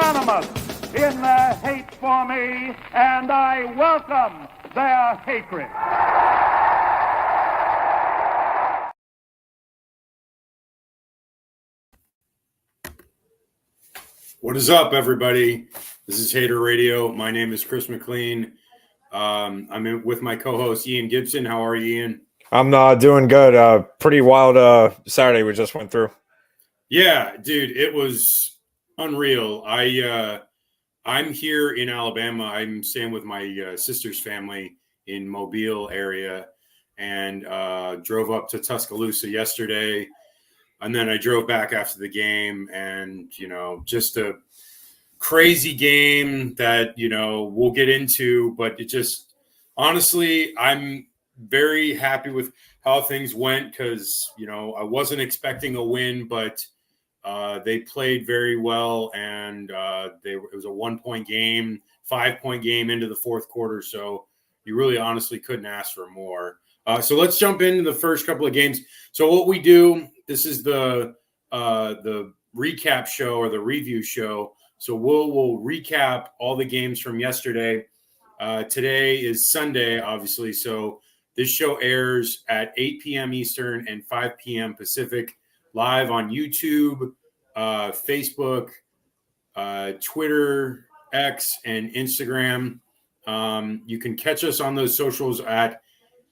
unanimous in their hate for me, and I welcome their hatred. What is up, everybody? This is Hater Radio. My name is Chris McLean. I'm with my co-host Ian Gibson. How are you, Ian? I'm doing good. Pretty wild Saturday we just went through. Yeah, dude, it was unreal. I'm here in Alabama. I'm staying with my sister's family in Mobile area, and drove up to Tuscaloosa yesterday, and then I drove back after the game, and just a crazy game that we'll get into, but it just honestly, I'm very happy with how things went because I wasn't expecting a win, but they played very well, and it was a 1-point game, 5-point game into the fourth quarter, so you really honestly couldn't ask for more. So let's jump into the first couple of games. So what we do, this is the recap show or the review show. So we'll recap all the games from yesterday. Today is Sunday, obviously. So this show airs at 8 p.m. Eastern and 5 p.m. Pacific, live on YouTube, Facebook, Twitter, X, and Instagram. You can catch us on those socials at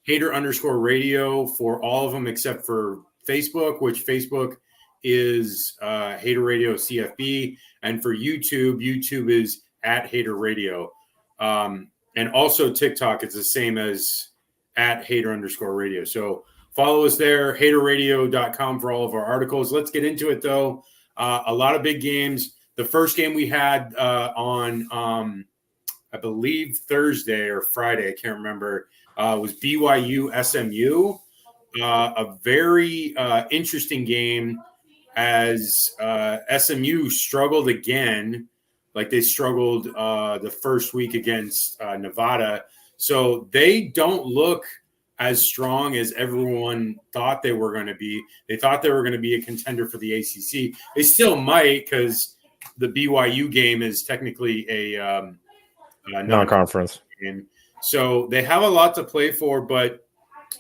Hater_radio for all of them except for Facebook, which Facebook is Hater Radio CFB, and for YouTube is at Hater Radio, and also TikTok is the same as at Hater_radio. So follow us there, haterradio.com for all of our articles. Let's get into it though. A lot of big games. The first game we had on I believe Thursday or Friday, I can't remember, was BYU SMU. A very interesting game as SMU struggled again, like they struggled the first week against Nevada. So they don't look as strong as everyone thought they were going to be. They thought they were going to be a contender for the ACC. They still might because the BYU game is technically a non-conference game. So they have a lot to play for, but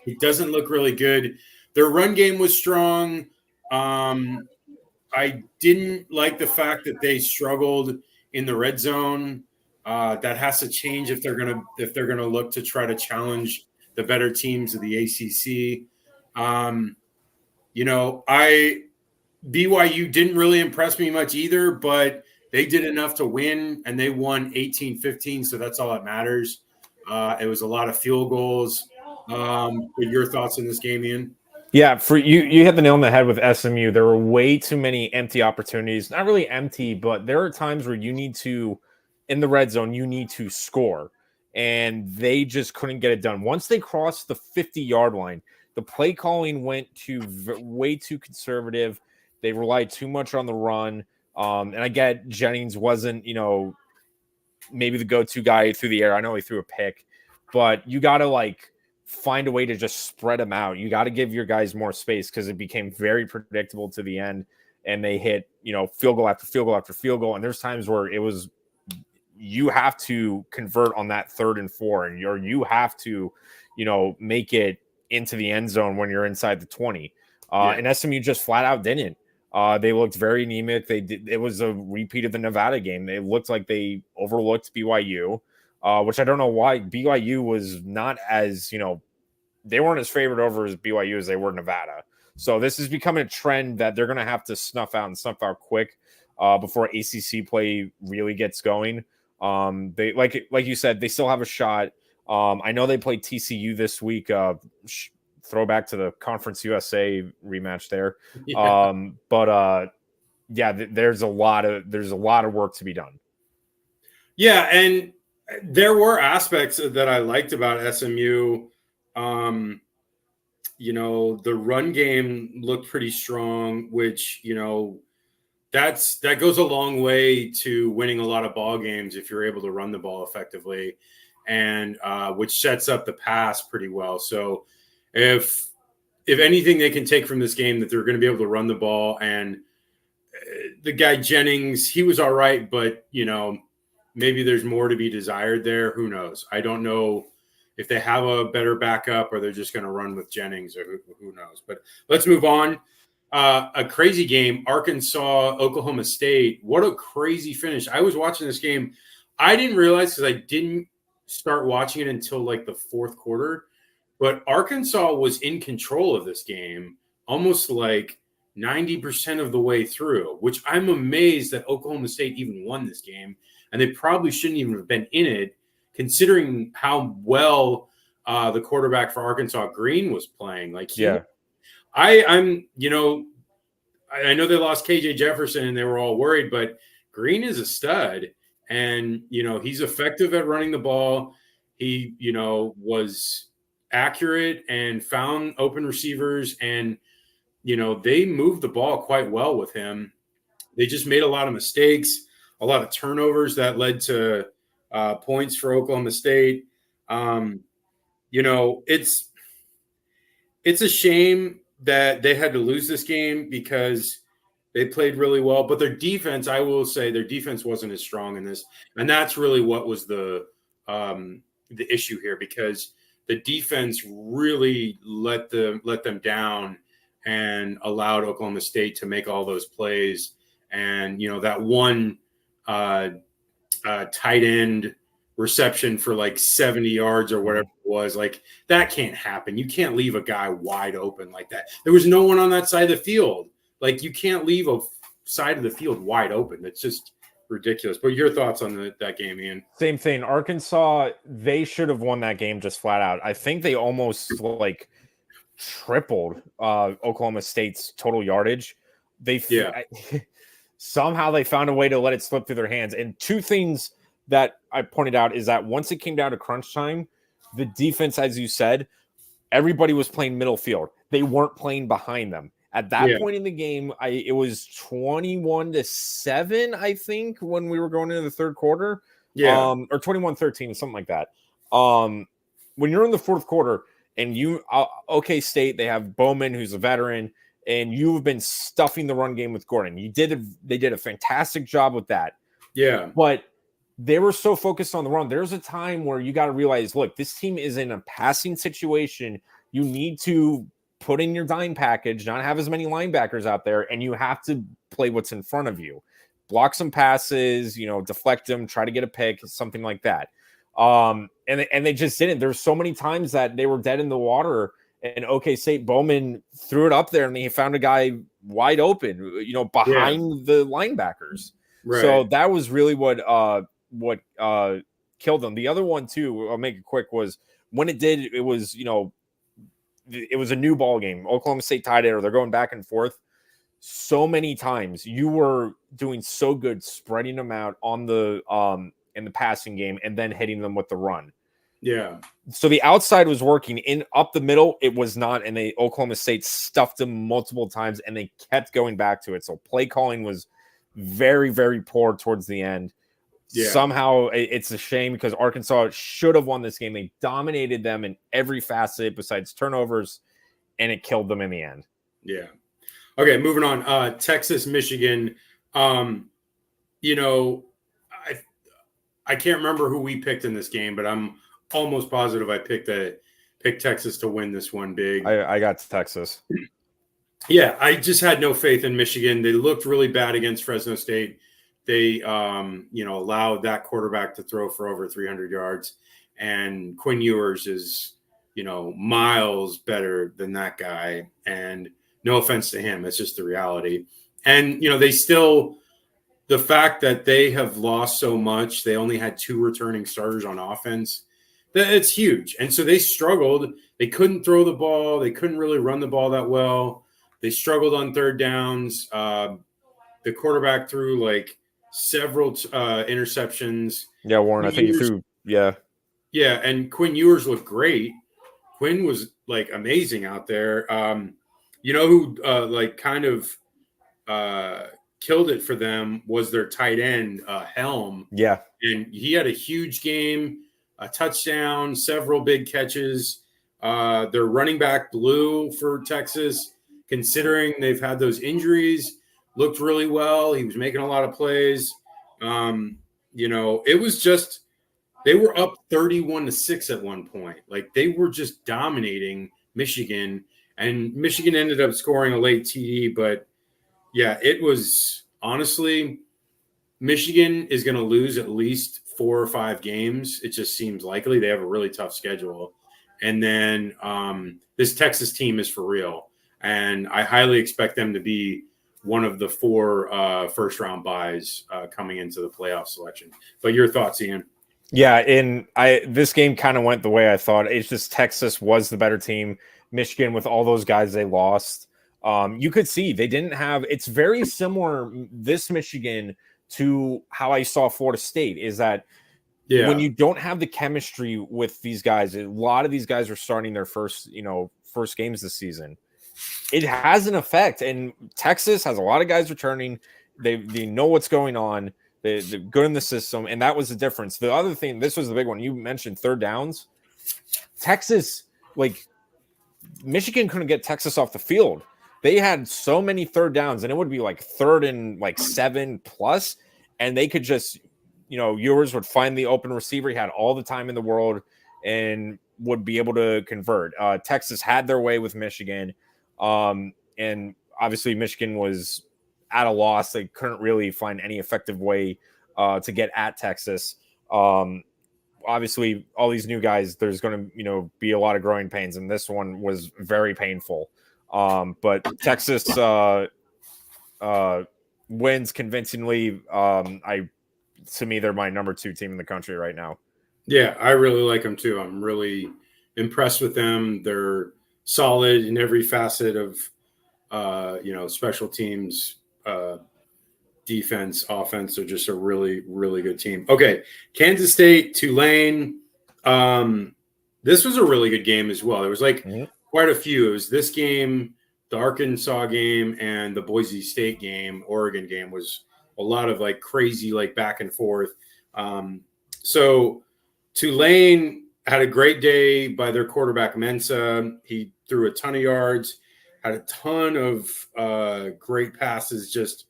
it doesn't look really good. Their run game was strong. I didn't like the fact that they struggled in the red zone. That has to change if they're gonna look to try to challenge the better teams of the ACC. BYU didn't really impress me much either, but they did enough to win, and they won 18-15, so that's all that matters. It was a lot of field goals. What your thoughts on this game, Ian? Yeah, for you hit the nail on the head with SMU. There were way too many empty opportunities. Not really empty, but there are times where you need to, in the red zone, you need to score, and they just couldn't get it done. Once they crossed the 50-yard line, the play calling went to way too conservative. They relied too much on the run. And I get Jennings wasn't, maybe the go-to guy through the air. I know he threw a pick, but you got to find a way to just spread them out. You got to give your guys more space because it became very predictable to the end, and they hit, field goal after field goal after field goal. And there's times where it was, you have to convert on that 3rd and 4, and you have to, make it into the end zone when you're inside the 20. And SMU just flat out didn't. They looked very anemic. It was a repeat of the Nevada game. They looked like they overlooked BYU, which I don't know why. BYU was not as, they weren't as favored over as BYU as they were Nevada. So this is becoming a trend that they're going to have to snuff out quick before ACC play really gets going. They like you said, they still have a shot. I know they played TCU this week. Throwback to the Conference USA rematch there. Yeah. There's a lot of work to be done. Yeah, and there were aspects that I liked about SMU. The run game looked pretty strong, which, that goes a long way to winning a lot of ball games if you're able to run the ball effectively, and which sets up the pass pretty well. So if anything they can take from this game, that they're going to be able to run the ball, and the guy Jennings, he was all right, but maybe there's more to be desired there. Who knows? I don't know if they have a better backup or they're just going to run with Jennings, or who knows. But let's move on. A crazy game, Arkansas, Oklahoma State. What a crazy finish. I was watching this game. I didn't realize, because I didn't start watching it until like the fourth quarter, but Arkansas was in control of this game almost like 90% of the way through, which I'm amazed that Oklahoma State even won this game. And they probably shouldn't even have been in it, considering how well the quarterback for Arkansas, Green, was playing. I know they lost KJ Jefferson and they were all worried, but Green is a stud, and he's effective at running the ball. He was accurate and found open receivers, and they moved the ball quite well with him. They just made a lot of mistakes, a lot of turnovers that led to points for Oklahoma State. It's a shame that they had to lose this game because they played really well, but their defense, I will say, their defense wasn't as strong in this, and that's really what was the issue here, because the defense really let them down and allowed Oklahoma State to make all those plays. And that one tight end reception for like 70 yards or whatever it was, like, that can't happen. You can't leave a guy wide open like that. There was no one on that side of the field. Like, you can't leave a side of the field wide open. It's just ridiculous. But your thoughts on that game, Ian? Same thing. Arkansas, they should have won that game just flat out. I think they almost tripled Oklahoma State's total yardage. Somehow they found a way to let it slip through their hands. And two things that I pointed out is that once it came down to crunch time, the defense, as you said, everybody was playing middle field. They weren't playing behind them. At that point in the game, it was 21-7, I think, when we were going into the third quarter. Or 21-13, something like that. When you're in the fourth quarter and OK State, they have Bowman, who's a veteran, and you've been stuffing the run game with Gordon. They did a fantastic job with that. Yeah. But they were so focused on the run. There's a time where you got to realize, look, this team is in a passing situation. You need to put in your dime package, not have as many linebackers out there, and you have to play what's in front of you. Block some passes, deflect them, try to get a pick, something like that. And they just didn't. There's so many times that they were dead in the water, and OK State, Bowman threw it up there, and he found a guy wide open, behind the linebackers. Right. So that was really what killed them. The other one too, I'll make it quick, was when it was it was a new ball game. Oklahoma State tied it, or they're going back and forth. So many times you were doing so good spreading them out on the in the passing game and then hitting them with the run. Yeah. So the outside was working. In up the middle, it was not, and Oklahoma State stuffed them multiple times, and they kept going back to it. So play calling was very, very poor towards the end. Yeah. Somehow it's a shame because Arkansas should have won this game. They dominated them in every facet besides turnovers, and it killed them in the end. Yeah. Okay, moving on. Texas, Michigan. I can't remember who we picked in this game, but I'm almost positive I picked Texas to win this one big. I got Texas. Yeah, I just had no faith in Michigan. They looked really bad against Fresno State. They, allowed that quarterback to throw for over 300 yards. And Quinn Ewers is, miles better than that guy. And no offense to him, it's just the reality. And, the fact that they have lost so much, they only had 2 returning starters on offense, it's huge. And so they struggled. They couldn't throw the ball. They couldn't really run the ball that well. They struggled on third downs. The quarterback threw several interceptions. Yeah, Warren, I think he threw. Yeah. Yeah, and Quinn Ewers looked great. Quinn was amazing out there. Who killed it for them was their tight end, Helm. Yeah. And he had a huge game, a touchdown, several big catches. Their running back blew for Texas, considering they've had those injuries. looked really well. He was making a lot of plays. It was just they were up 31-6 at one point. Like they were just dominating Michigan, and Michigan ended up scoring a late TD. But yeah, it was honestly Michigan is going to lose at least 4 or 5 games. It just seems likely. They have a really tough schedule. And then this Texas team is for real. And I highly expect them to be one of the 4 first-round buys coming into the playoff selection. But your thoughts, Ian? Yeah, this game kind of went the way I thought. It's just Texas was the better team. Michigan, with all those guys they lost, you could see they didn't have. It's very similar, this Michigan, to how I saw Florida State, is that when you don't have the chemistry with these guys, a lot of these guys are starting their first games this season. It has an effect, and Texas has a lot of guys returning. They know what's going on. They're good in the system, and that was the difference. The other thing, this was the big one. You mentioned third downs. Texas, Michigan couldn't get Texas off the field. They had so many third downs, and it would be like 3rd and 7+, and they could just, Ewers would find the open receiver. He had all the time in the world and would be able to convert. Texas had their way with Michigan, and obviously Michigan was at a loss. They couldn't really find any effective way to get at Texas. Obviously, all these new guys, there's going to be a lot of growing pains, and this one was very painful. But Texas wins convincingly. To me, they're my number 2 team in the country right now. Yeah, I really like them too. I'm really impressed with them. They're solid in every facet of, special teams, defense, offense. They're just a really, really good team. Okay, Kansas State, Tulane. This was a really good game as well. There was quite a few. It was this game, the Arkansas game, and the Boise State game, Oregon game was a lot of crazy back and forth. So Tulane had a great day by their quarterback Mensah. He threw a ton of yards, had a ton of great passes, just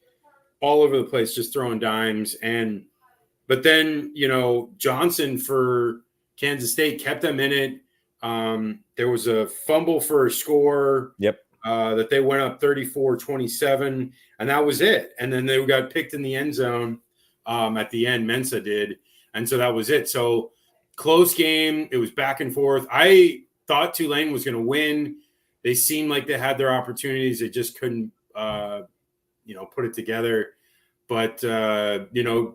all over the place, just throwing dimes. But then, Johnson for Kansas State kept them in it. There was a fumble for a score. Yep. That they went up 34-27, and that was it. And then they got picked in the end zone at the end. Mensah did. And so that was it. So close game. It was back and forth. I thought Tulane was going to win. They seemed like they had their opportunities. They just couldn't, put it together. But,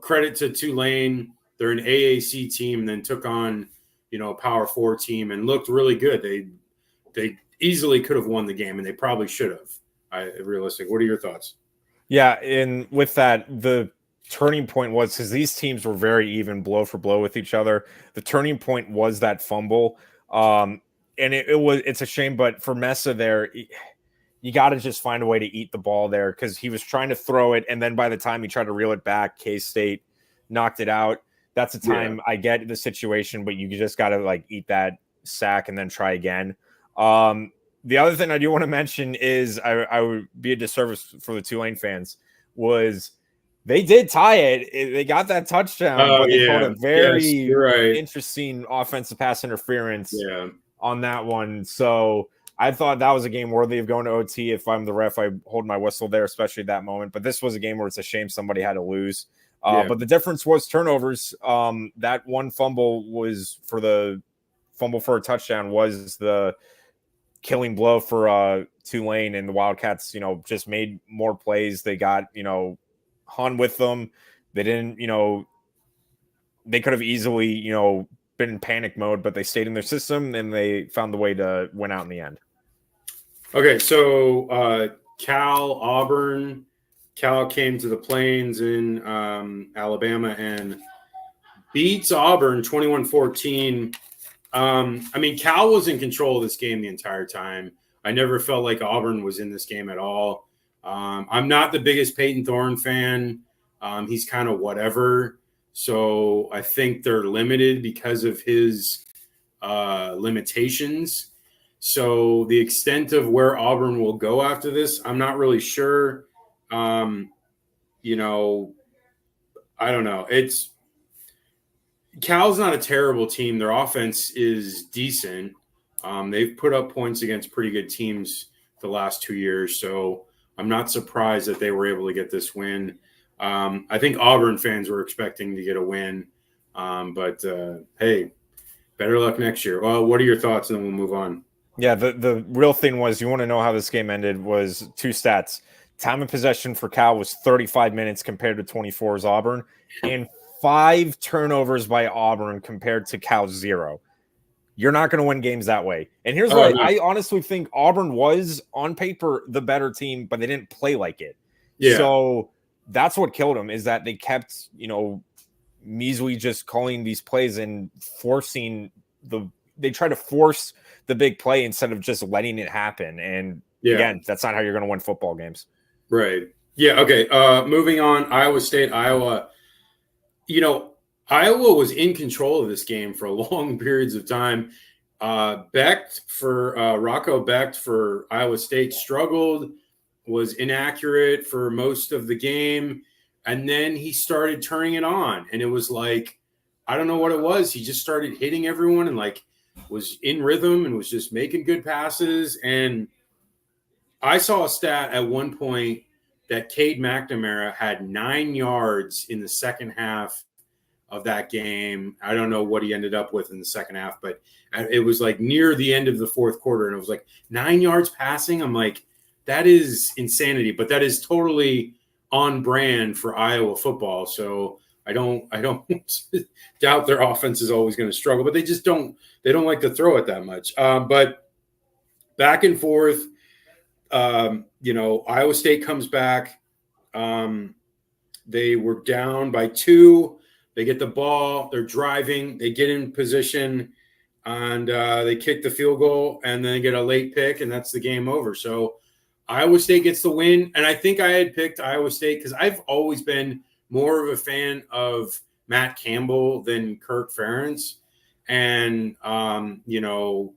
credit to Tulane. They're an AAC team and then took on, a Power 4 team and looked really good. They easily could have won the game, and they probably should have. Realistic. What are your thoughts? Yeah, and with that, the turning point was because these teams were very even blow for blow with each other. The turning point was that fumble. And it's a shame, but for Mensah there, you got to just find a way to eat the ball there because he was trying to throw it, and then by the time he tried to reel it back, K-State knocked it out. That's the time I get the situation, but you just got to eat that sack and then try again. The other thing I do want to mention is I would be a disservice for the Tulane fans was they did tie it. They got that touchdown, but they called a very interesting offensive pass interference on that one. So I thought that was a game worthy of going to OT. If I'm the ref, I hold my whistle there, especially at that moment. But this was a game where it's a shame somebody had to lose. But the difference was turnovers. That one fumble was for the fumble for a touchdown was the killing blow for Tulane, and the Wildcats, just made more plays. They got, hung with them. They didn't, they could have easily, been in panic mode, but they stayed in their system and they found the way to win out in the end. Okay, so Auburn. Cal came to the Plains in Alabama and beats Auburn 21-14. Cal was in control of this game the entire time. I never felt like Auburn was in this game at all. I'm not the biggest Peyton Thorne fan. He's kind of whatever. So I think they're limited because of his limitations. So the extent of where Auburn will go after this, I'm not really sure. You know, I don't know. Cal's not a terrible team. Their offense is decent. They've put up points against pretty good teams the last 2 years, so I'm not surprised that they were able to get this win. I think Auburn fans were expecting to get a win, but hey, better luck next year. Well, what are your thoughts, and then we'll move on. Yeah, the real thing was, you want to know how this game ended, was two stats. Time of possession for Cal was 35 minutes compared to 24 as Auburn, and 5 turnovers by Auburn compared to Cal's 0. You're not going to win games that way. And here's why I honestly think Auburn was, on paper, the better team, but they didn't play like it. Yeah. So that's what killed them, is that they kept, measly just calling these plays and forcing they try to force the big play instead of just letting it happen. And again, that's not how you're going to win football games. Right. Yeah. Okay. Moving on. Iowa State, Iowa. Iowa was in control of this game for long periods of time. Rocco Becht for Iowa State struggled, was inaccurate for most of the game. And then he started turning it on. And it was like, I don't know what it was. He just started hitting everyone and was in rhythm and was just making good passes. And I saw a stat at one point that Cade McNamara had 9 yards in the second half of that game. I don't know what he ended up with in the second half, but it was near the end of the fourth quarter. And it was 9 yards passing. I'm like, that is insanity, but that is totally on brand for Iowa football. So I don't doubt their offense is always going to struggle, but they don't like to throw it that much. But back and forth, Iowa State comes back. They were down by 2. They get the ball. They're driving. They get in position, and they kick the field goal, and then they get a late pick, and that's the game over. So Iowa State gets the win. And I think I had picked Iowa State because I've always been more of a fan of Matt Campbell than Kirk Ferentz. And, who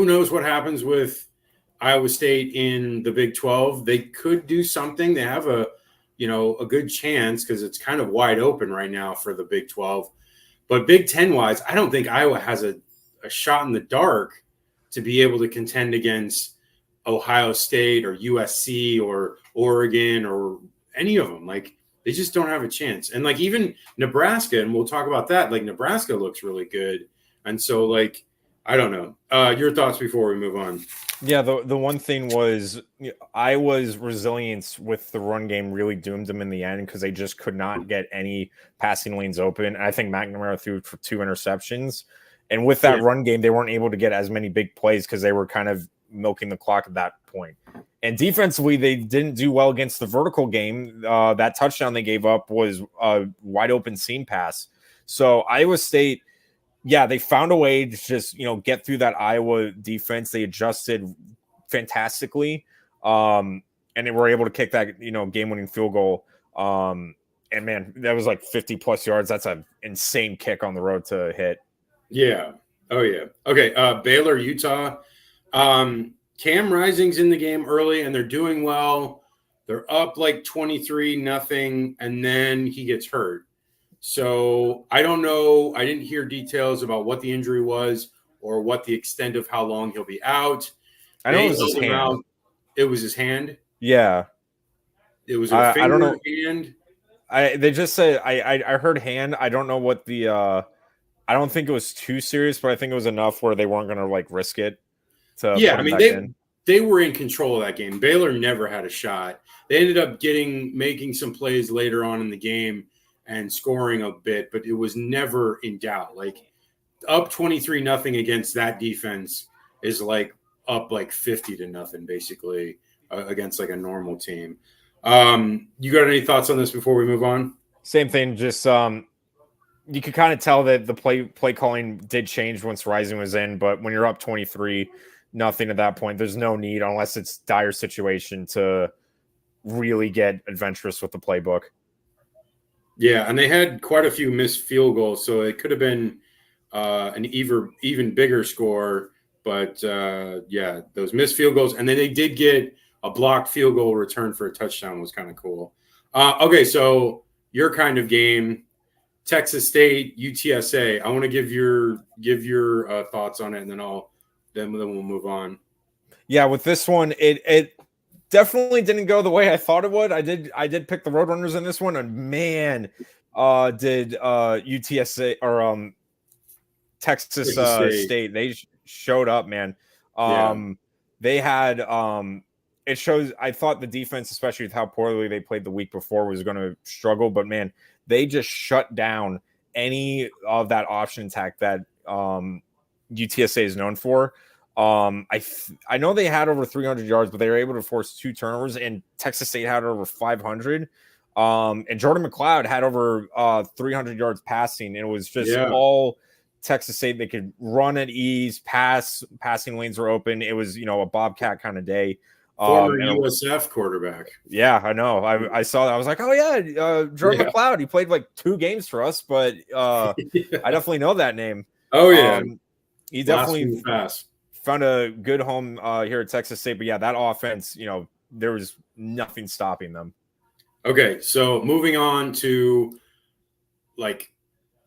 knows what happens with Iowa State in the Big 12. They could do something. They have a good chance because it's kind of wide open right now for the Big 12. But Big 10 wise, I don't think Iowa has a shot in the dark to be able to contend against Ohio State or USC or Oregon or any of them. They just don't have a chance. And even Nebraska, and we'll talk about that, Nebraska looks really good. And so I don't know. Your thoughts before we move on. Yeah, the one thing was Iowa's resilience with the run game really doomed them in the end because they just could not get any passing lanes open. I think McNamara threw for 2 interceptions. And with that run game, they weren't able to get as many big plays because they were kind of milking the clock at that point. And defensively, they didn't do well against the vertical game. That touchdown they gave up was a wide open seam pass. So Iowa State, they found a way to just, get through that Iowa defense. They adjusted fantastically. And they were able to kick that, game-winning field goal. And man, that was 50 plus yards. That's an insane kick on the road to hit. Yeah. Oh yeah. Okay. Baylor, Utah. Cam Rising's in the game early and they're doing well. They're up 23-0, and then he gets hurt. So I don't know. I didn't hear details about what the injury was or what the extent of how long he'll be out. I know it was his hand. It was his hand? Yeah. It was a finger, I don't know. Hand? They just said I heard hand. I don't know what the I don't think it was too serious, but I think it was enough where they weren't going to risk it. They were in control of that game. Baylor never had a shot. They ended up making some plays later on in the game and scoring a bit, but it was never in doubt. Up 23-0 against that defense is up 50-0 basically against a normal team. You got any thoughts on this before we move on? Same thing. Just you could kind of tell that the play calling did change once Rising was in, but when you're up 23-0 at that point, there's no need unless it's dire situation to really get adventurous with the playbook. Yeah, and they had quite a few missed field goals, so it could have been an even bigger score. But those missed field goals, and then they did get a blocked field goal return for a touchdown was kind of cool. Okay, so your kind of game, Texas State, UTSA. I want to give your thoughts on it, and then we'll move on. Yeah, with this one, it definitely didn't go the way I thought it would. I did pick the Roadrunners in this one, and man, did UTSA or Texas State. They showed up, man. They had it shows. I thought the defense, especially with how poorly they played the week before, was going to struggle, but man, they just shut down any of that option attack that UTSA is known for. I know they had over 300 yards, but they were able to force 2 turnovers, and Texas State had over 500. And Jordan McLeod had over 300 yards passing, and it was just all Texas State. They could run at ease, passing lanes were open. It was, a Bobcat kind of day. Former USF quarterback. Yeah, I know. I saw that. I was like, oh yeah, Jordan McLeod. He played like 2 games for us, but I definitely know that name. Oh yeah, he definitely found a good home here at Texas State. But yeah, that offense, there was nothing stopping them. Okay, so moving on to like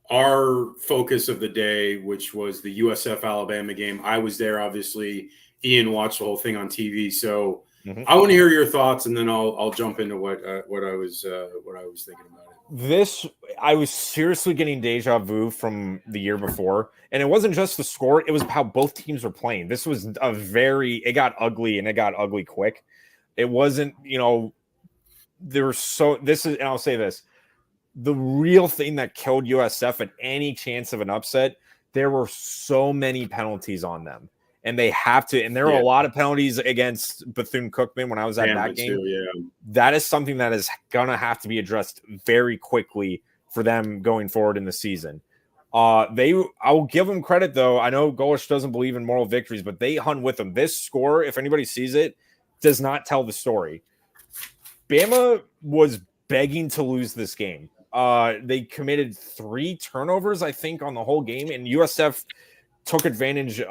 our focus of the day, which was the USF Alabama game. I was there, obviously. Ian watched the whole thing on TV, so I want to hear your thoughts, and then I'll jump into what I was thinking about it. I was seriously getting deja vu from the year before, and it wasn't just the score; it was how both teams were playing. This was it got ugly, and it got ugly quick. It wasn't, and I'll say this: the real thing that killed USF at any chance of an upset, there were so many penalties on them. And they have to, and there were a lot of penalties against Bethune-Cookman when I was at that game. That is something that is going to have to be addressed very quickly for them going forward in the season. I will give them credit, though. I know Golish doesn't believe in moral victories, but they hung with them. This score, if anybody sees it, does not tell the story. Bama was begging to lose this game. They committed 3 turnovers, I think, on the whole game, and USF took advantage, they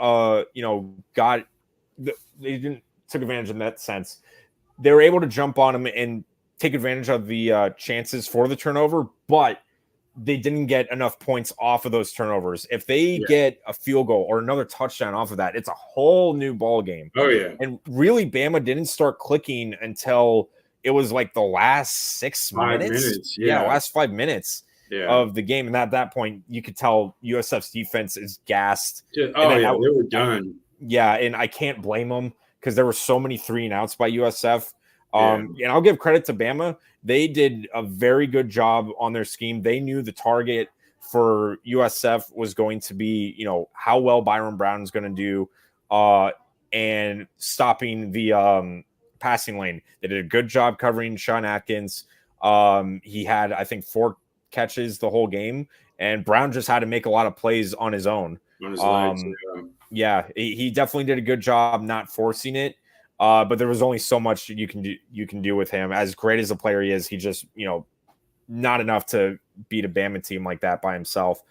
took advantage in that sense. They were able to jump on them and take advantage of the chances for the turnover, but they didn't get enough points off of those turnovers. If they get a field goal or another touchdown off of that, it's a whole new ball game. Oh, yeah. And really, Bama didn't start clicking until it was like the last 6 minutes. Last 5 minutes. Of the game, and at that point, you could tell USF's defense is gassed. They were done. Yeah, and I can't blame them because there were so many 3 and outs by USF. And I'll give credit to Bama; they did a very good job on their scheme. They knew the target for USF was going to be, how well Byron Brown is going to do, and stopping the passing lane. They did a good job covering Sean Atkins. He had, I think, 4 catches the whole game, and Brown just had to make a lot of plays on his own. He definitely did a good job not forcing it, but there was only so much you can do with him. As great as a player he is, he just not enough to beat a Bama team like that by himself.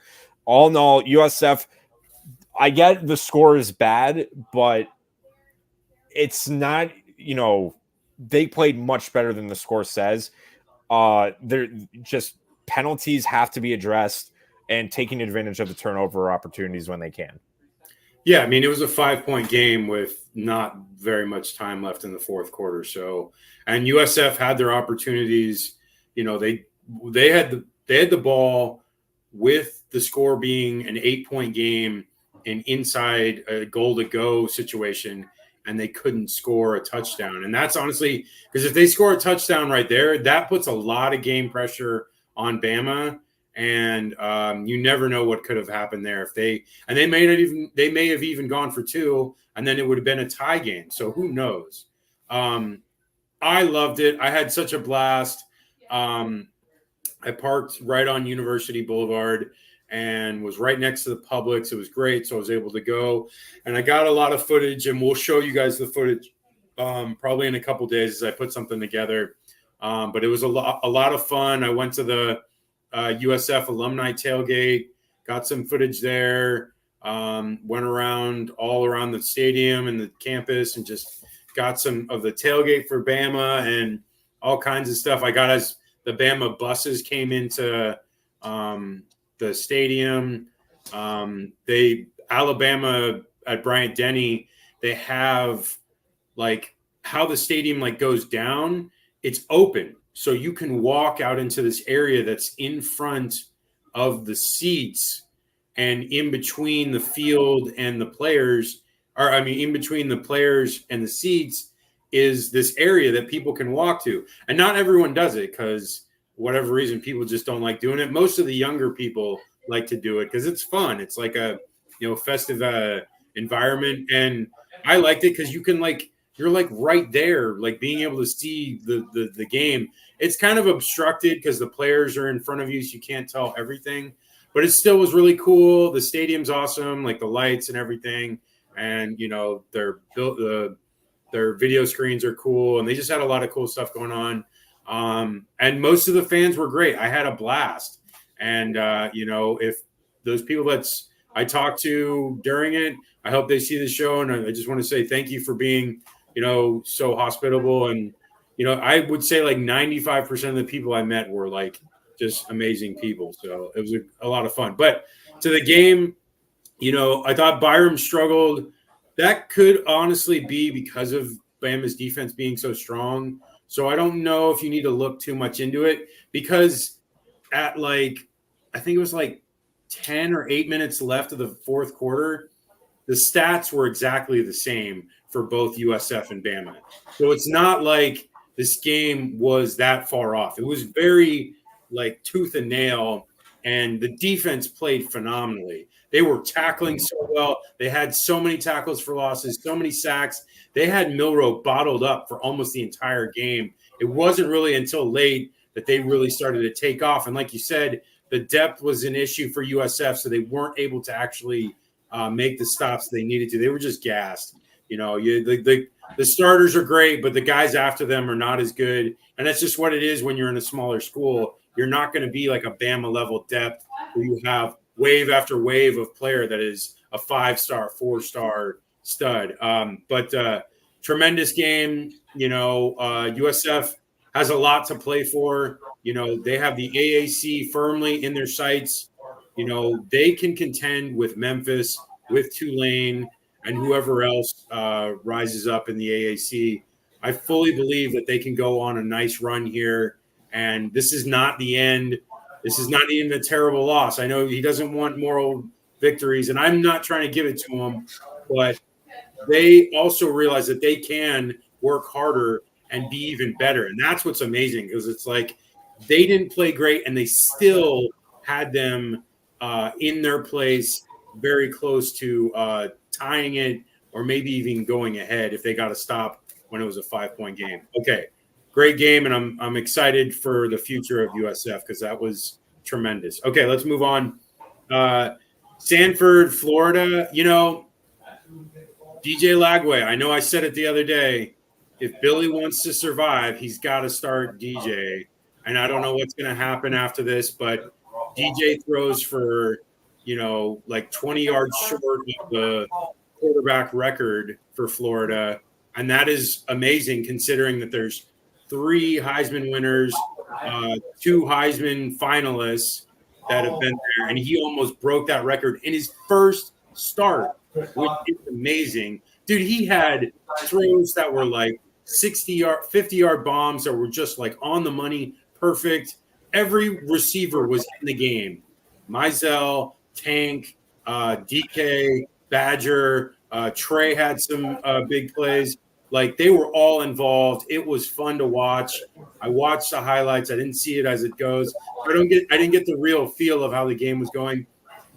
All in all, USF, I get the score is bad, but it's not, they played much better than the score says. They're just penalties have to be addressed and taking advantage of the turnover opportunities when they can. Yeah, I mean, it was a 5-point game with not very much time left in the fourth quarter. So, and USF had their opportunities. They had the ball with the score being an 8-point game and inside a goal to go situation, and they couldn't score a touchdown. And that's honestly because if they score a touchdown right there, that puts a lot of game pressure on Bama, and you never know what could have happened there if they may have even gone for 2, and then it would have been a tie game. So who knows? I loved it. I had such a blast. I parked right on University Boulevard and was right next to the Publix. It was great, so I was able to go, and I got a lot of footage, and we'll show you guys the footage probably in a couple days as I put something together. But it was a lot of fun. I went to the USF alumni tailgate, got some footage there, went around all around the stadium and the campus and just got some of the tailgate for Bama and all kinds of stuff. I got us the Bama buses came into the stadium. Alabama at Bryant Denny, they have like how the stadium like goes down. It's open, so you can walk out into this area that's in front of the seats and in between the field and the players, or I mean, in between the players and the seats is this area that people can walk to. And not everyone does it because whatever reason, people just don't like doing it. Most of the younger people like to do it because it's fun. It's like a, festive environment. And I liked it because you can you're like right there, like being able to see the game. It's kind of obstructed because the players are in front of you, so you can't tell everything. But it still was really cool. The stadium's awesome, like the lights and everything. And, their video screens are cool. And they just had a lot of cool stuff going on. And most of the fans were great. I had a blast. And, if those people I talked to during it, I hope they see the show. And I just want to say thank you for being, so hospitable. And, I would say like 95% of the people I met were like just amazing people. So it was a lot of fun. But to the game, I thought Byram struggled. That could honestly be because of Bama's defense being so strong. So I don't know if you need to look too much into it because at I think it was 10 or 8 minutes left of the fourth quarter, the stats were exactly the same for both USF and Bama. So it's not like this game was that far off. It was very tooth and nail, and the defense played phenomenally. They were tackling so well. They had so many tackles for losses, so many sacks. They had Milroe bottled up for almost the entire game. It wasn't really until late that they really started to take off. And like you said, the depth was an issue for USF, so they weren't able to actually make the stops they needed to. They were just gassed. The starters are great, but the guys after them are not as good. And that's just what it is when you're in a smaller school. You're not going to be like a Bama level depth where you have wave after wave of player that is a 5-star, 4-star stud. But tremendous game. USF has a lot to play for. They have the AAC firmly in their sights. They can contend with Memphis, with Tulane, and whoever else rises up in the AAC. I fully believe that they can go on a nice run here. And this is not the end. This is not even a terrible loss. I know he doesn't want moral victories, and I'm not trying to give it to him, but they also realize that they can work harder and be even better. And that's what's amazing, because it's like they didn't play great, and they still had them in their place very close to tying it or maybe even going ahead if they got to stop when it was a 5-point game. Okay. Great game, and I'm excited for the future of USF because that was tremendous. Okay, let's move on. Sanford, Florida. DJ Lagway, I know I said it the other day. If Billy wants to survive, he's got to start DJ. And I don't know what's going to happen after this, but DJ throws for, 20 yards short of the quarterback record for Florida. And that is amazing considering that there's 3 Heisman winners, 2 Heisman finalists that have been there, and he almost broke that record in his first start, which is amazing. Dude, he had throws that were 60-yard, 50-yard bombs that were just on the money, perfect. Every receiver was in the game. Mizell, Tank, DK, Badger, Trey had some big plays. They were all involved. It was fun to watch. I watched the highlights. I didn't see it as it goes. I didn't get the real feel of how the game was going.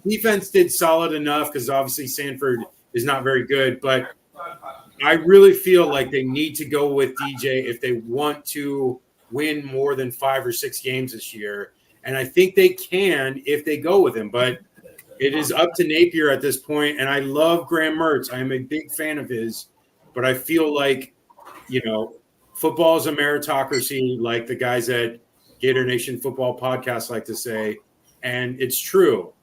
Defense did solid enough because obviously Sanford is not very good, but I really feel like they need to go with DJ if they want to win more than 5 or 6 games this year. And I think they can if they go with him, but it is up to Napier at this point. And I love Graham Mertz. I am a big fan of his. But I feel like, football is a meritocracy, like the guys at Gator Nation Football Podcast like to say. And it's true.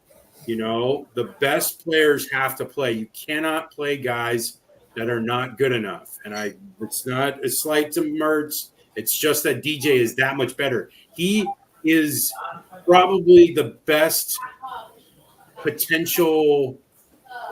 The best players have to play. You cannot play guys that are not good enough. And it's not a slight to Mertz. It's just that DJ is that much better. He is probably the best potential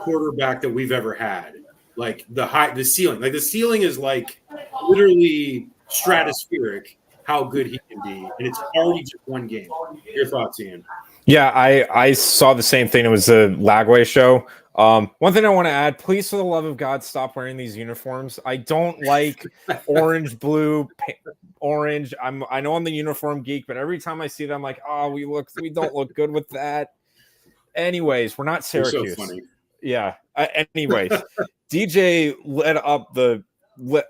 quarterback that we've ever had. Like the ceiling is like literally stratospheric how good he can be. And it's already just one game. Your thoughts, Ian? Yeah, I saw the same thing. It was the Lagway show. One thing I want to add, please, for the love of God, stop wearing these uniforms. I don't like orange, blue, orange. I know I'm the uniform geek, but every time I see it, I'm like, oh, we don't look good with that. Anyways, we're not Syracuse. So funny. Yeah. Anyways, DJ led up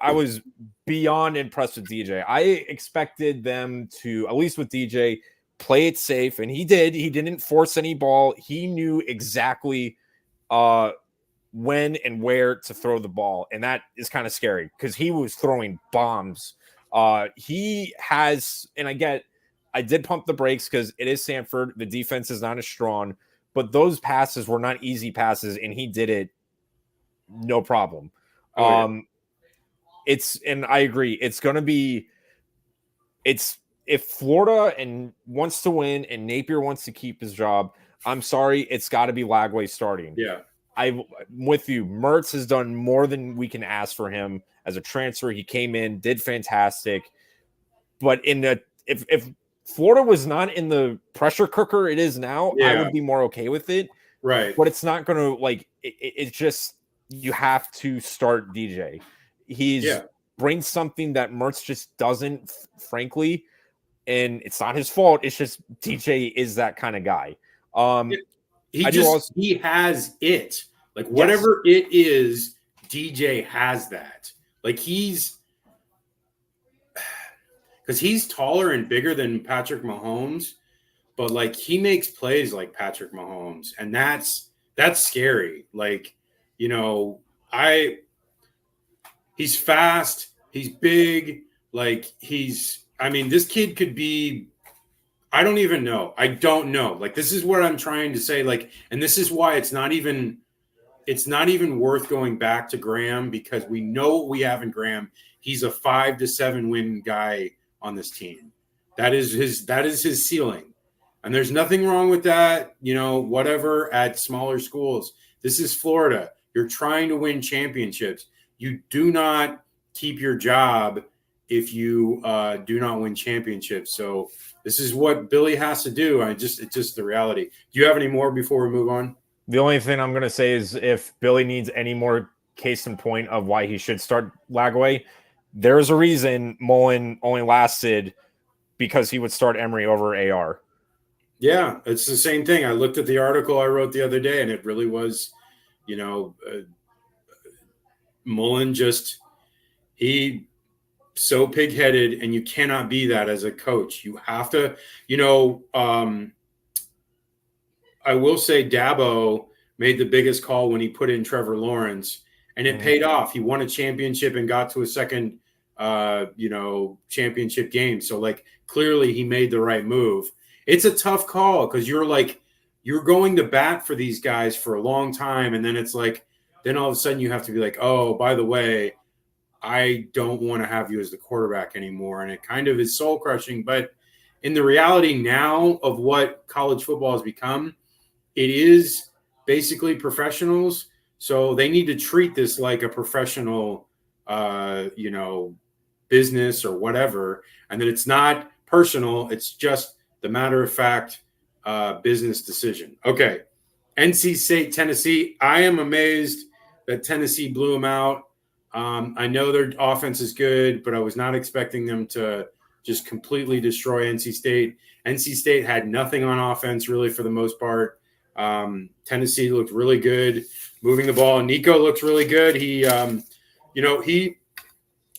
I was beyond impressed with DJ. I expected them to, at least with DJ, play it safe, and he did. He didn't force any ball. He knew exactly when and where to throw the ball, and that is kind of scary because he was throwing bombs. He has, and I did pump the brakes because it is Sanford. The defense is not as strong, but those passes were not easy passes, and he did it no problem. Oh, yeah. And I agree. It's going to be, if Florida wants to win and Napier wants to keep his job, I'm sorry, it's got to be Lagway starting. Yeah. I'm with you. Mertz has done more than we can ask for him as a transfer. He came in, did fantastic. But if Florida was not in the pressure cooker it is now, I would be more okay with it. Right. But it's not going to, it's just, you have to start DJ. Brings something that Mertz just doesn't, frankly, and it's not his fault. It's just DJ is that kind of guy. He has it. Like whatever it is, DJ has that. Like because he's taller and bigger than Patrick Mahomes, but like he makes plays like Patrick Mahomes, and that's scary. Like, he's fast, he's big, like this kid could be, I don't even know. I don't know. Like, this is what I'm trying to say. Like, and this is why it's not even worth going back to Graham, because we know what we have in Graham. He's a 5 to 7 win guy on this team. That is his ceiling. And there's nothing wrong with that, whatever, at smaller schools. This is Florida. You're trying to win championships. You do not keep your job if you do not win championships. So this is what Billy has to do. It's just the reality. Do you have any more before we move on? The only thing I'm going to say is if Billy needs any more case in point of why he should start Lagway, there's a reason Mullen only lasted because he would start Emery over AR. Yeah, it's the same thing. I looked at the article I wrote the other day, and it really was, Mullen he so pig-headed, and you cannot be that as a coach. You have to, I will say Dabo made the biggest call when he put in Trevor Lawrence, and it paid off. He won a championship and got to a second, championship game. So, like, clearly he made the right move. It's a tough call because you're going to bat for these guys for a long time, and then it's like, then all of a sudden you have to be like, oh, by the way, I don't want to have you as the quarterback anymore. And it kind of is soul crushing. But in the reality now of what college football has become, it is basically professionals. So they need to treat this like a professional, business or whatever. And that it's not personal. It's just the matter of fact business decision. Okay. NC State, Tennessee. I am amazed that Tennessee blew them out. I know their offense is good, but I was not expecting them to just completely destroy NC State. NC State had nothing on offense really for the most part. Tennessee looked really good moving the ball. Nico looks really good.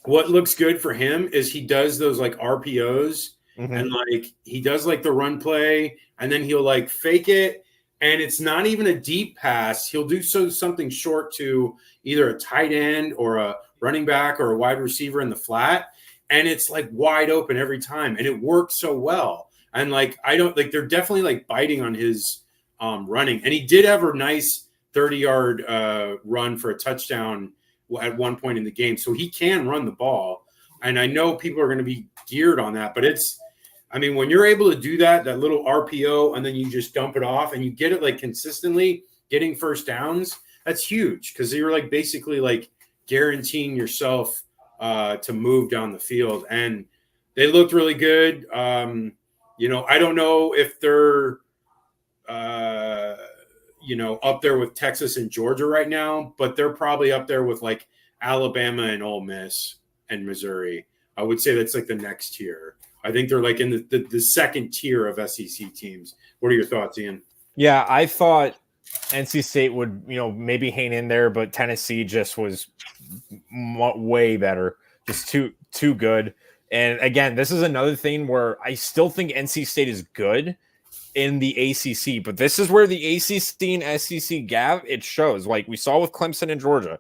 What looks good for him is he does those like RPOs and like he does like the run play and then he'll like fake it. And it's not even a deep pass. He'll do something short to either a tight end or a running back or a wide receiver in the flat. And it's like wide open every time. And it works so well. And like, they're definitely like biting on his running. And he did have a nice 30-yard run for a touchdown at one point in the game. So he can run the ball. And I know people are going to be geared on that, but when you're able to do that little RPO, and then you just dump it off and you get it like consistently getting first downs, that's huge, because you're like basically like guaranteeing yourself to move down the field. And they looked really good. I don't know if they're, up there with Texas and Georgia right now, but they're probably up there with like Alabama and Ole Miss and Missouri. I would say that's like the next tier. I think they're like in the second tier of SEC teams. What are your thoughts, Ian? Yeah, I thought NC State would, maybe hang in there, but Tennessee just was way better, just too good. And again, this is another thing where I still think NC State is good in the ACC, but this is where the ACC and SEC gap, it shows. Like we saw with Clemson and Georgia,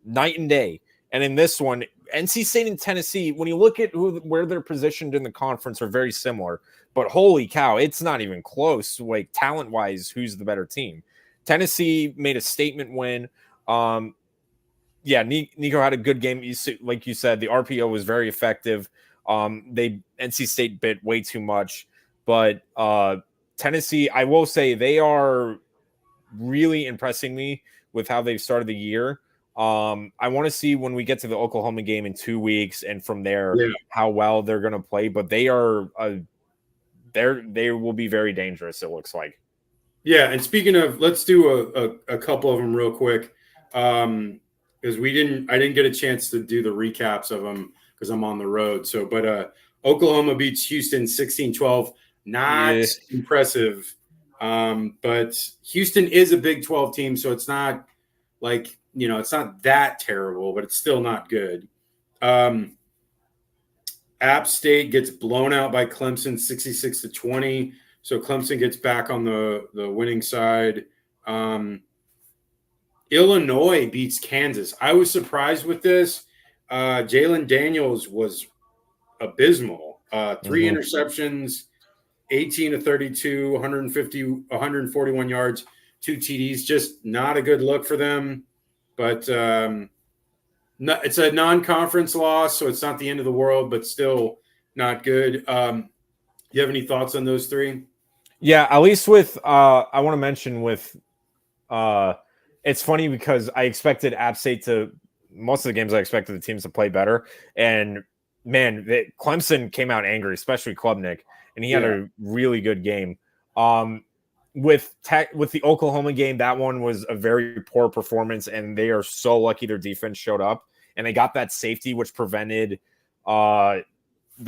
night and day. And in this one, NC State and Tennessee, when you look at where they're positioned in the conference, are very similar. But holy cow, it's not even close. Like talent-wise, who's the better team? Tennessee made a statement win. Nico had a good game. Like you said, the RPO was very effective. NC State bit way too much, but Tennessee, I will say, they are really impressing me with how they've started the year. I want to see when we get to the Oklahoma game in 2 weeks, and from there how well they're going to play. But they are they will be very dangerous, it looks like. Yeah, and speaking of, let's do a couple of them real quick, because I didn't get a chance to do the recaps of them because I'm on the road. So, but Oklahoma beats Houston 16-12. Not impressive, but Houston is a Big 12 team, so it's not like, it's not that terrible, but it's still not good. App State gets blown out by Clemson 66-20, so Clemson gets back on the winning side. Illinois beats Kansas. I was surprised with this. Jalen Daniels was abysmal. 3 interceptions, 18-32, 141 yards, 2 TDs. Just not a good look for them. But it's a non-conference loss, so it's not the end of the world, but still not good. You have any thoughts on those three? Yeah, at least with I want to mention with it's funny because I expected App State to – most of the games I expected the teams to play better. And, man, Clemson came out angry, especially Klubnik, and he had a really good game. With the Oklahoma game, that one was a very poor performance, and they are so lucky their defense showed up. And they got that safety, which prevented the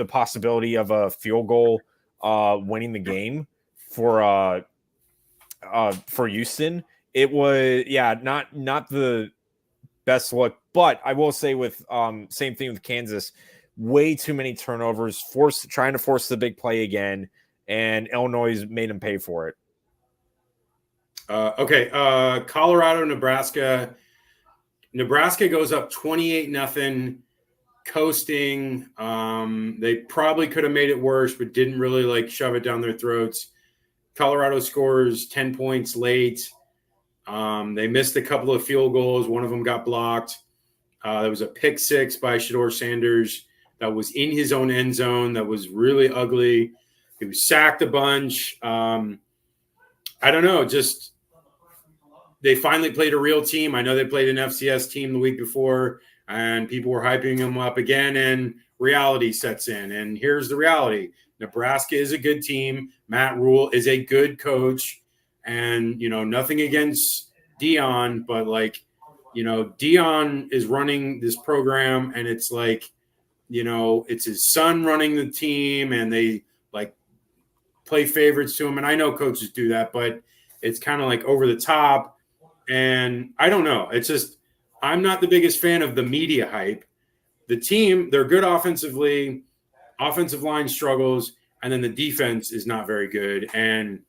possibility of a field goal winning the game for Houston. It was, not the best look. But I will say with same thing with Kansas, way too many turnovers, trying to force the big play again, and Illinois made them pay for it. Colorado, Nebraska. Nebraska goes up 28-0, coasting. They probably could have made it worse, but didn't really shove it down their throats. Colorado scores 10 points late. They missed a couple of field goals. One of them got blocked. There was a pick six by Shedeur Sanders that was in his own end zone. That was really ugly. He was sacked a bunch. I don't know. Just they finally played a real team. I know they played an FCS team the week before, and people were hyping them up again, and reality sets in. And here's the reality. Nebraska is a good team. Matt Rule is a good coach. And, nothing against Dion, but Dion is running this program, and it's it's his son running the team, and they play favorites to him. And I know coaches do that, but it's kind of over the top. And I don't know. It's just, I'm not the biggest fan of the media hype. The team, they're good offensively, offensive line struggles, and then the defense is not very good. And,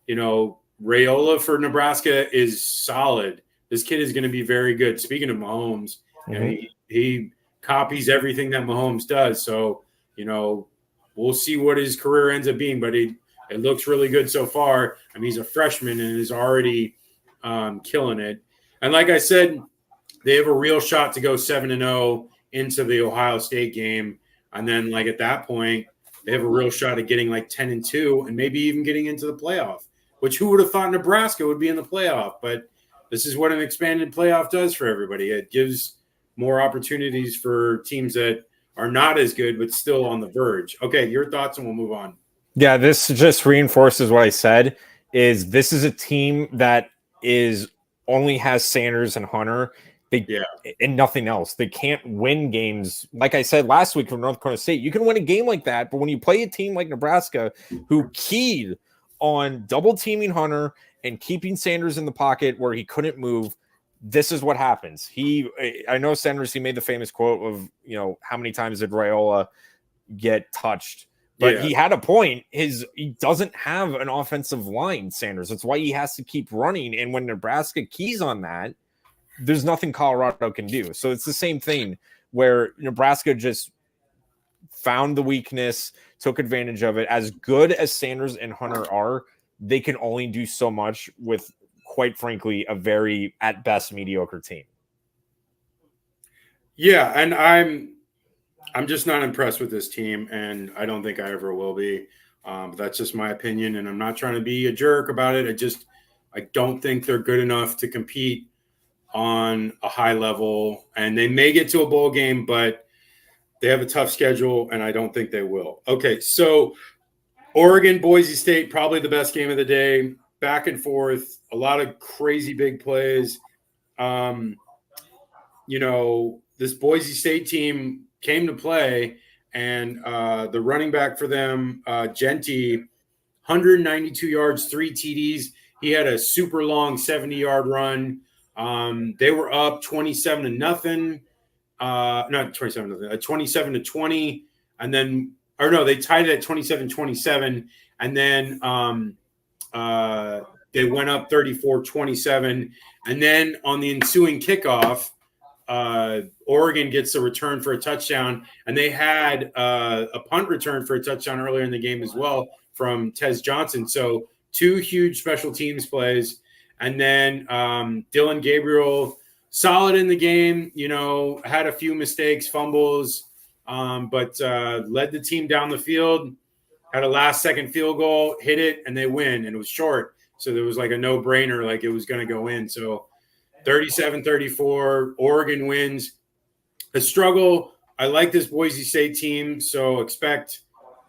Raiola for Nebraska is solid. This kid is going to be very good. Speaking of Mahomes, he copies everything that Mahomes does. So, we'll see what his career ends up being, but it looks really good so far. I mean, he's a freshman and is already killing it. And like I said, they have a real shot to go 7-0 into the Ohio State game. And then, like, at that point, they have a real shot at getting like 10-2 and maybe even getting into the playoff, which who would have thought Nebraska would be in the playoff? But this is what an expanded playoff does for everybody. It gives more opportunities for teams that are not as good, but still on the verge. Okay, your thoughts, and we'll move on. Yeah, this just reinforces what I said. This is a team that only has Sanders and Hunter. And nothing else. They can't win games. Like I said last week from North Dakota State, you can win a game like that, but when you play a team like Nebraska, who keyed on double teaming Hunter and keeping Sanders in the pocket where he couldn't move, this is what happens. I know Sanders, he made the famous quote of, how many times did Raiola get touched? But he had a point. He doesn't have an offensive line, Sanders. That's why he has to keep running. And when Nebraska keys on that, there's nothing Colorado can do. So it's the same thing where Nebraska just found the weakness, took advantage of it. As good as Sanders and Hunter are, they can only do so much with, quite frankly, a very, at best, mediocre team. Yeah, and I'm just not impressed with this team, and I don't think I ever will be. But that's just my opinion, and I'm not trying to be a jerk about it. I don't think they're good enough to compete on a high level, and they may get to a bowl game, but they have a tough schedule, and I don't think they will. Okay, so Oregon, Boise State, probably the best game of the day. Back and forth, a lot of crazy big plays. This Boise State team came to play, and the running back for them, Genty, 192 yards, 3 TDs. He had a super long 70-yard run. They were up 27-0. Not 27-0, 27-20. And then, they tied it at 27-27. And then they went up 34-27. And then on the ensuing kickoff, Oregon gets a return for a touchdown. And they had a punt return for a touchdown earlier in the game as well from Tez Johnson. So 2 huge special teams plays. And then Dylan Gabriel, solid in the game, had a few mistakes, fumbles, but led the team down the field, had a last-second field goal, hit it, and they win, and it was short. So there was like a no-brainer, like it was going to go in. So 37-34, Oregon wins. A struggle. I like this Boise State team, so expect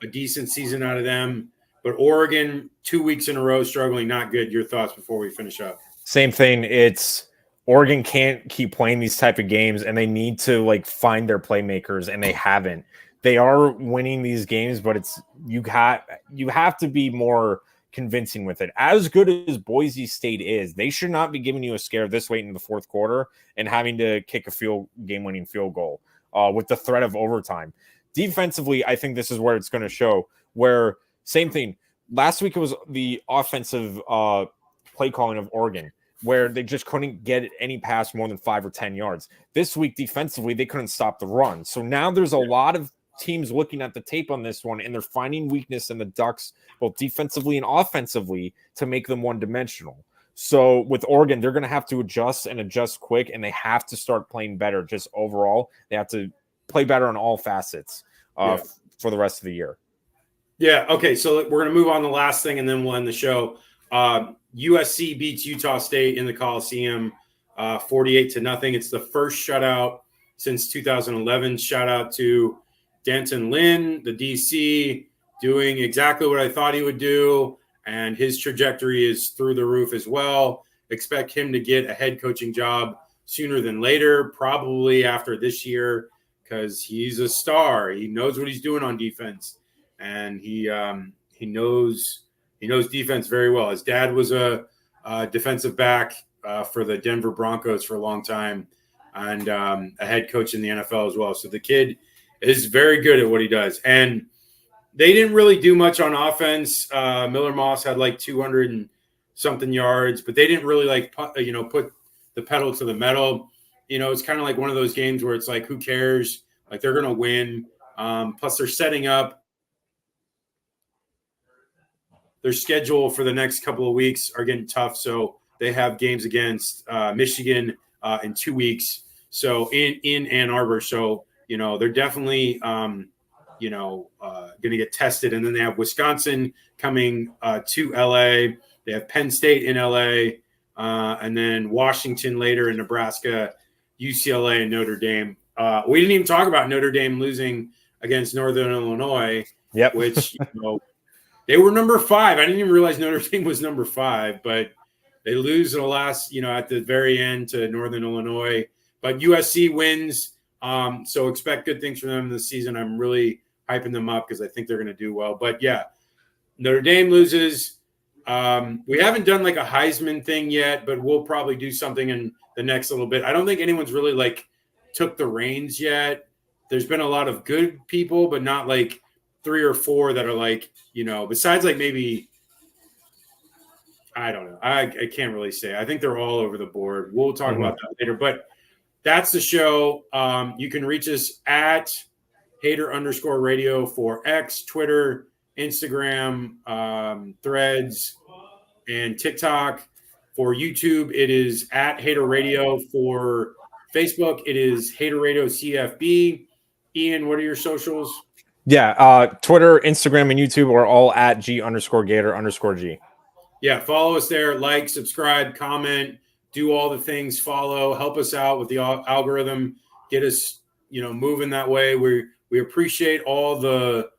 a decent season out of them. But Oregon, 2 weeks in a row, struggling, not good. Your thoughts before we finish up? Same thing. It's Oregon can't keep playing these type of games, and they need to find their playmakers, and they haven't. They are winning these games, but you have to be more convincing with it. As good as Boise State is, they should not be giving you a scare this late in the fourth quarter and having to kick a game-winning field goal with the threat of overtime. Defensively, I think this is where it's going to show. Where same thing. Last week it was the offensive play calling of Oregon, where they just couldn't get any pass more than 5 or 10 yards. This week, defensively, they couldn't stop the run. So now there's a lot of teams looking at the tape on this one, and they're finding weakness in the Ducks, both defensively and offensively, to make them one-dimensional. So with Oregon, they're going to have to adjust quick, and they have to start playing better just overall. They have to play better on all facets for the rest of the year. Yeah, okay, so we're going to move on to the last thing, and then we'll end the show. USC beats Utah State in the Coliseum 48-0. It's the first shutout since 2011. Shout out to D'Anton Lynn, the DC, doing exactly what I thought he would do, and his trajectory is through the roof as well. Expect him to get a head coaching job sooner than later, probably after this year, because he's a star. He knows what he's doing on defense, and he knows defense very well. His dad was a defensive back for the Denver Broncos for a long time, and a head coach in the NFL as well. So the kid is very good at what he does. And they didn't really do much on offense. Miller Moss had 200 and something yards, but they didn't really put the pedal to the metal. It's kind of like one of those games where it's who cares? They're going to win. Plus they're setting up. Their schedule for the next couple of weeks are getting tough. So they have games against Michigan, in 2 weeks. So in Ann Arbor. So, they're definitely, going to get tested. And then they have Wisconsin coming to LA. They have Penn State in LA, and then Washington later in Nebraska, UCLA, and Notre Dame. We didn't even talk about Notre Dame losing against Northern Illinois, which, they were number 5. I didn't even realize Notre Dame was number 5, but they lose the last, at the very end to Northern Illinois. But USC wins, so expect good things from them this season. I'm really hyping them up because I think they're going to do well. But, yeah, Notre Dame loses. We haven't done like a Heisman thing yet, but we'll probably do something in the next little bit. I don't think anyone's really like took the reins yet. There's been a lot of good people, but not like 3 or 4 that are like, besides like maybe, I don't know. I can't really say. I think they're all over the board. We'll talk about that later, but that's the show. You can reach us at Hater_radio for X, Twitter, Instagram, Threads, and TikTok. For YouTube, it is at Hater Radio. For Facebook, it is Hater Radio CFB. Ian, what are your socials? Yeah, Twitter, Instagram, and YouTube are all at G_Gator_G. Yeah, follow us there. Like, subscribe, comment, do all the things. Follow, help us out with the algorithm. Get us, moving that way. We appreciate all the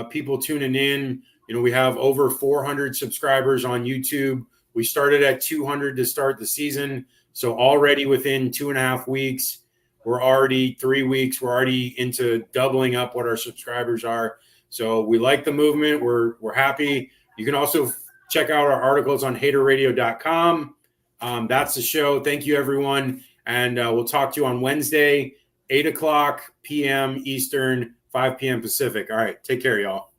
people tuning in. We have over 400 subscribers on YouTube. We started at 200 to start the season. So already within 2.5 weeks, we're already 3 weeks. We're already into doubling up what our subscribers are. So we like the movement. We're happy. You can also check out our articles on haterradio.com. That's the show. Thank you, everyone. And we'll talk to you on Wednesday, 8 o'clock p.m. Eastern, 5 p.m. Pacific. All right. Take care, y'all.